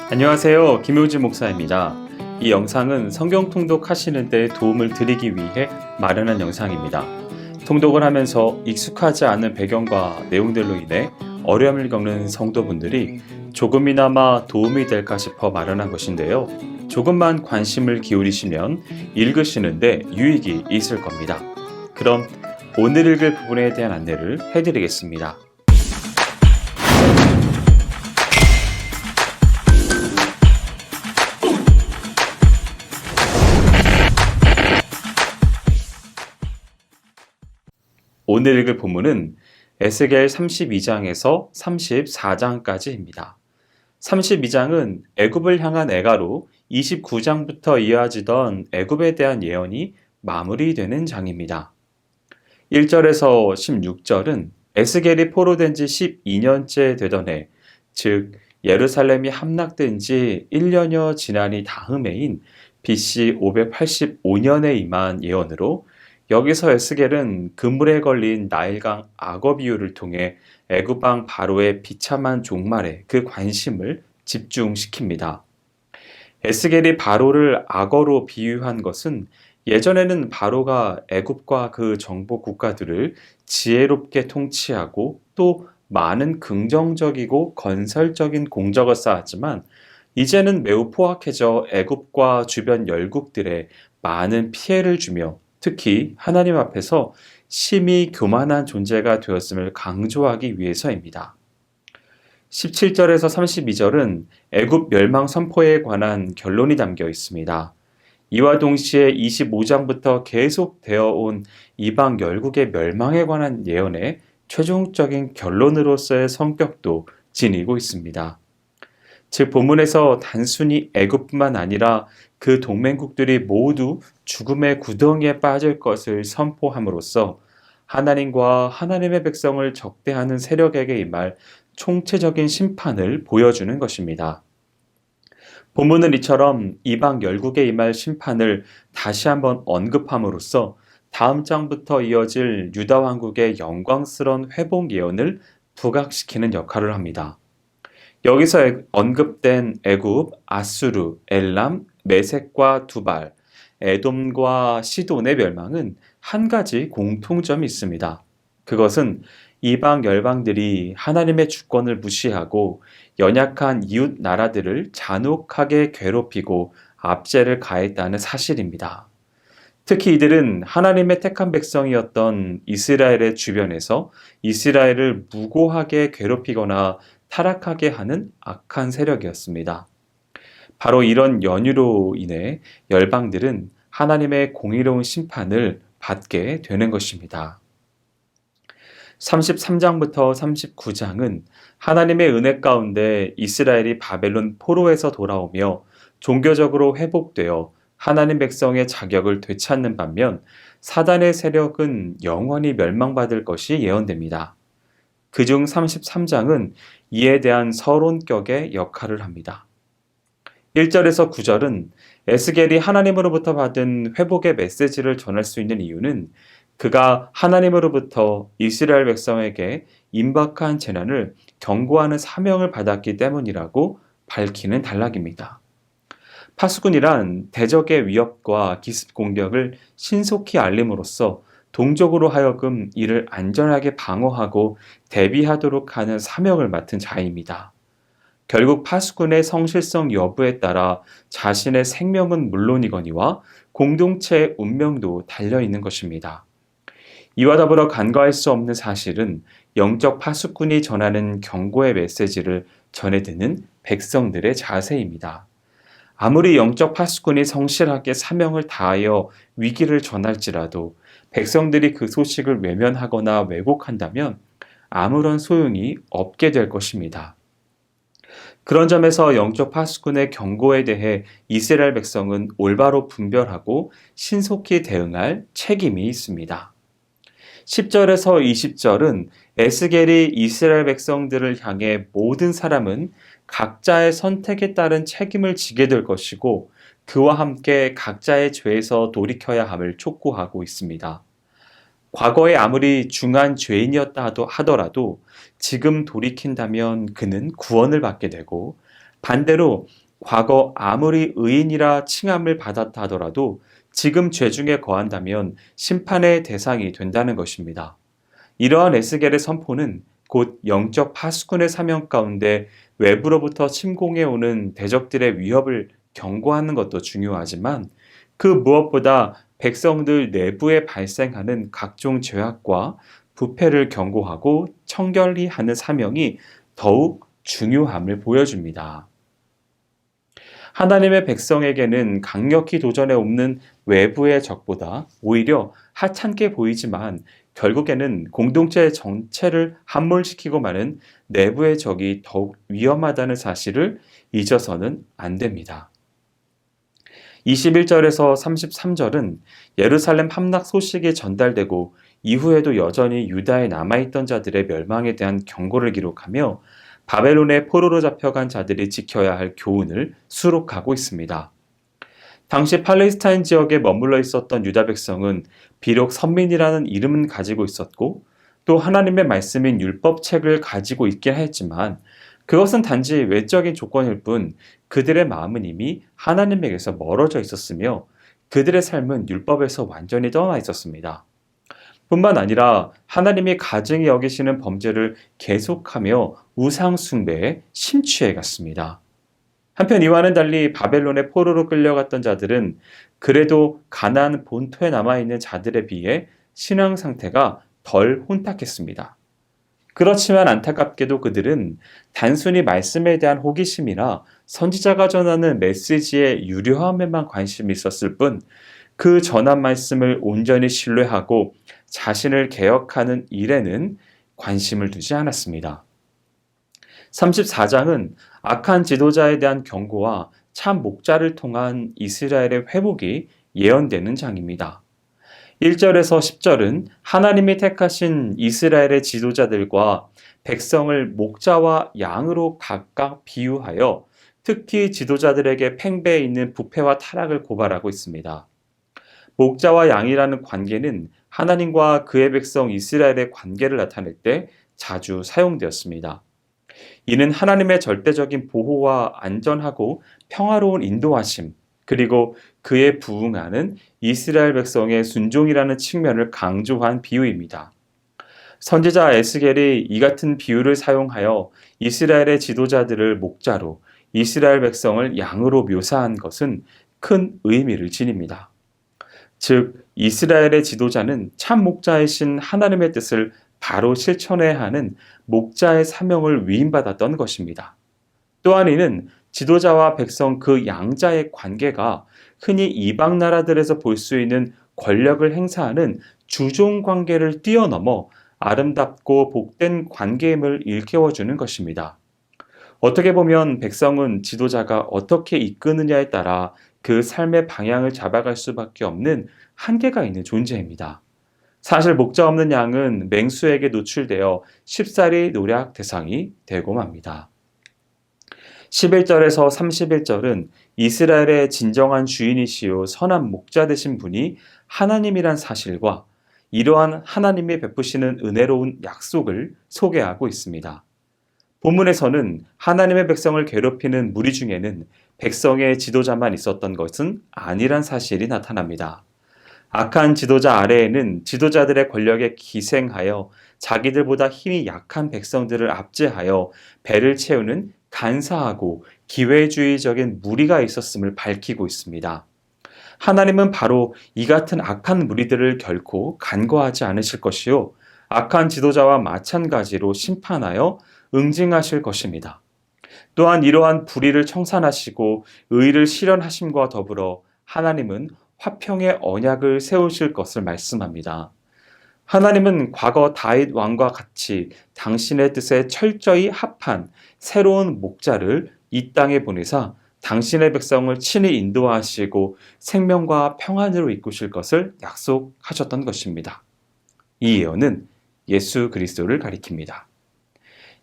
안녕하세요. 김효지 목사입니다. 이 영상은 성경 통독하시는 데 도움을 드리기 위해 마련한 영상입니다. 통독을 하면서 익숙하지 않은 배경과 내용들로 인해 어려움을 겪는 성도분들이 조금이나마 도움이 될까 싶어 마련한 것인데요. 조금만 관심을 기울이시면 읽으시는데 유익이 있을 겁니다. 그럼 오늘 읽을 부분에 대한 안내를 해드리겠습니다. 오늘 읽을 본문은 에스겔 32장에서 34장까지입니다. 32장은 애굽을 향한 애가로 29장부터 이어지던 애굽에 대한 예언이 마무리되는 장입니다. 1절에서 16절은 에스겔이 포로된 지 12년째 되던 해, 즉 예루살렘이 함락된 지 1년여 지나니 다음해인 BC 585년에 임한 예언으로 여기서 에스겔은 그물에 걸린 나일강 악어 비유를 통해 애굽 왕 바로의 비참한 종말에 그 관심을 집중시킵니다. 에스겔이 바로를 악어로 비유한 것은 예전에는 바로가 애굽과 그 정복 국가들을 지혜롭게 통치하고 또 많은 긍정적이고 건설적인 공적을 쌓았지만 이제는 매우 포악해져 애굽과 주변 열국들에 많은 피해를 주며 특히 하나님 앞에서 심히 교만한 존재가 되었음을 강조하기 위해서입니다. 17절에서 32절은 애굽 멸망 선포에 관한 결론이 담겨 있습니다. 이와 동시에 25장부터 계속되어 온 이방 열국의 멸망에 관한 예언의 최종적인 결론으로서의 성격도 지니고 있습니다. 즉 본문에서 단순히 애굽뿐만 아니라 그 동맹국들이 모두 죽음의 구덩이에 빠질 것을 선포함으로써 하나님과 하나님의 백성을 적대하는 세력에게 임할 총체적인 심판을 보여주는 것입니다. 본문은 이처럼 이방 열국에 임할 심판을 다시 한번 언급함으로써 다음 장부터 이어질 유다 왕국의 영광스러운 회복 예언을 부각시키는 역할을 합니다. 여기서 언급된 애굽, 아수르, 엘람, 메색과 두발, 에돔과 시돈의 멸망은 한 가지 공통점이 있습니다. 그것은 이방 열방들이 하나님의 주권을 무시하고 연약한 이웃 나라들을 잔혹하게 괴롭히고 압제를 가했다는 사실입니다. 특히 이들은 하나님의 택한 백성이었던 이스라엘의 주변에서 이스라엘을 무고하게 괴롭히거나 타락하게 하는 악한 세력이었습니다. 바로 이런 연유로 인해 열방들은 하나님의 공의로운 심판을 받게 되는 것입니다. 33장부터 39장은 하나님의 은혜 가운데 이스라엘이 바벨론 포로에서 돌아오며 종교적으로 회복되어 하나님 백성의 자격을 되찾는 반면 사단의 세력은 영원히 멸망받을 것이 예언됩니다. 그중 33장은 이에 대한 서론격의 역할을 합니다. 1절에서 9절은 에스겔이 하나님으로부터 받은 회복의 메시지를 전할 수 있는 이유는 그가 하나님으로부터 이스라엘 백성에게 임박한 재난을 경고하는 사명을 받았기 때문이라고 밝히는 단락입니다. 파수꾼이란 대적의 위협과 기습 공격을 신속히 알림으로써 동족으로 하여금 이를 안전하게 방어하고 대비하도록 하는 사명을 맡은 자입니다. 결국 파수꾼의 성실성 여부에 따라 자신의 생명은 물론이거니와 공동체의 운명도 달려있는 것입니다. 이와 더불어 간과할 수 없는 사실은 영적 파수꾼이 전하는 경고의 메시지를 전해드는 백성들의 자세입니다. 아무리 영적 파수꾼이 성실하게 사명을 다하여 위기를 전할지라도 백성들이 그 소식을 외면하거나 왜곡한다면 아무런 소용이 없게 될 것입니다. 그런 점에서 영적 파수꾼의 경고에 대해 이스라엘 백성은 올바로 분별하고 신속히 대응할 책임이 있습니다. 10절에서 20절은 에스겔이 이스라엘 백성들을 향해 모든 사람은 각자의 선택에 따른 책임을 지게 될 것이고 그와 함께 각자의 죄에서 돌이켜야 함을 촉구하고 있습니다. 과거에 아무리 중한 죄인이었다 하더라도 지금 돌이킨다면 그는 구원을 받게 되고 반대로 과거 아무리 의인이라 칭함을 받았다 하더라도 지금 죄 중에 거한다면 심판의 대상이 된다는 것입니다. 이러한 에스겔의 선포는 곧 영적 파수꾼의 사명 가운데 외부로부터 침공해 오는 대적들의 위협을 경고하는 것도 중요하지만 그 무엇보다 백성들 내부에 발생하는 각종 죄악과 부패를 경고하고 청결히 하는 사명이 더욱 중요함을 보여줍니다. 하나님의 백성에게는 강력히 도전해 옵는 외부의 적보다 오히려 하찮게 보이지만 결국에는 공동체 전체를 함몰시키고 마는 내부의 적이 더욱 위험하다는 사실을 잊어서는 안 됩니다. 21절에서 33절은 예루살렘 함락 소식이 전달되고 이후에도 여전히 유다에 남아있던 자들의 멸망에 대한 경고를 기록하며 바벨론의 포로로 잡혀간 자들이 지켜야 할 교훈을 수록하고 있습니다. 당시 팔레스타인 지역에 머물러 있었던 유다 백성은 비록 선민이라는 이름은 가지고 있었고 또 하나님의 말씀인 율법책을 가지고 있긴 했지만 그것은 단지 외적인 조건일 뿐 그들의 마음은 이미 하나님에게서 멀어져 있었으며 그들의 삶은 율법에서 완전히 떠나 있었습니다. 뿐만 아니라 하나님이 가증히 여기시는 범죄를 계속하며 우상 숭배에 심취해 갔습니다. 한편 이와는 달리 바벨론의 포로로 끌려갔던 자들은 그래도 가나안 본토에 남아있는 자들에 비해 신앙 상태가 덜 혼탁했습니다. 그렇지만 안타깝게도 그들은 단순히 말씀에 대한 호기심이나 선지자가 전하는 메시지의 유료함에만 관심이 있었을 뿐 그 전한 말씀을 온전히 신뢰하고 자신을 개혁하는 일에는 관심을 두지 않았습니다. 34장은 악한 지도자에 대한 경고와 참 목자를 통한 이스라엘의 회복이 예언되는 장입니다. 1절에서 10절은 하나님이 택하신 이스라엘의 지도자들과 백성을 목자와 양으로 각각 비유하여 특히 지도자들에게 팽배해 있는 부패와 타락을 고발하고 있습니다. 목자와 양이라는 관계는 하나님과 그의 백성 이스라엘의 관계를 나타낼 때 자주 사용되었습니다. 이는 하나님의 절대적인 보호와 안전하고 평화로운 인도하심, 그리고 그에 부응하는 이스라엘 백성의 순종이라는 측면을 강조한 비유입니다. 선지자 에스겔이 이 같은 비유를 사용하여 이스라엘의 지도자들을 목자로, 이스라엘 백성을 양으로 묘사한 것은 큰 의미를 지닙니다. 즉, 이스라엘의 지도자는 참 목자이신 하나님의 뜻을 바로 실천해야 하는 목자의 사명을 위임받았던 것입니다. 또한 이는 지도자와 백성 그 양자의 관계가 흔히 이방 나라들에서 볼 수 있는 권력을 행사하는 주종 관계를 뛰어넘어 아름답고 복된 관계임을 일깨워주는 것입니다. 어떻게 보면 백성은 지도자가 어떻게 이끄느냐에 따라 그 삶의 방향을 잡아갈 수밖에 없는 한계가 있는 존재입니다. 사실 목자 없는 양은 맹수에게 노출되어 쉽사리 노략 대상이 되고 맙니다. 11절에서 31절은 이스라엘의 진정한 주인이시요 선한 목자 되신 분이 하나님이란 사실과 이러한 하나님이 베푸시는 은혜로운 약속을 소개하고 있습니다. 본문에서는 하나님의 백성을 괴롭히는 무리 중에는 백성의 지도자만 있었던 것은 아니란 사실이 나타납니다. 악한 지도자 아래에는 지도자들의 권력에 기생하여 자기들보다 힘이 약한 백성들을 압제하여 배를 채우는 간사하고 기회주의적인 무리가 있었음을 밝히고 있습니다. 하나님은 바로 이 같은 악한 무리들을 결코 간과하지 않으실 것이요 악한 지도자와 마찬가지로 심판하여 응징하실 것입니다. 또한 이러한 불의를 청산하시고 의를 실현하심과 더불어 하나님은 화평의 언약을 세우실 것을 말씀합니다. 하나님은 과거 다윗 왕과 같이 당신의 뜻에 철저히 합한 새로운 목자를 이 땅에 보내사 당신의 백성을 친히 인도하시고 생명과 평안으로 이끄실 것을 약속하셨던 것입니다. 이 예언은 예수 그리스도를 가리킵니다.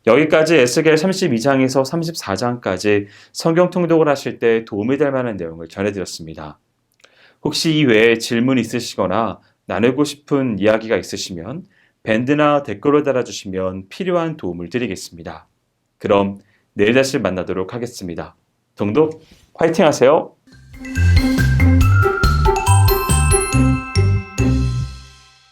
여기까지 에스겔 32장에서 34장까지 성경 통독을 하실 때 도움이 될 만한 내용을 전해드렸습니다. 혹시 이 외에 질문 있으시거나 나누고 싶은 이야기가 있으시면 밴드나 댓글로 달아주시면 필요한 도움을 드리겠습니다. 그럼 내일 다시 만나도록 하겠습니다. 통독 화이팅 하세요.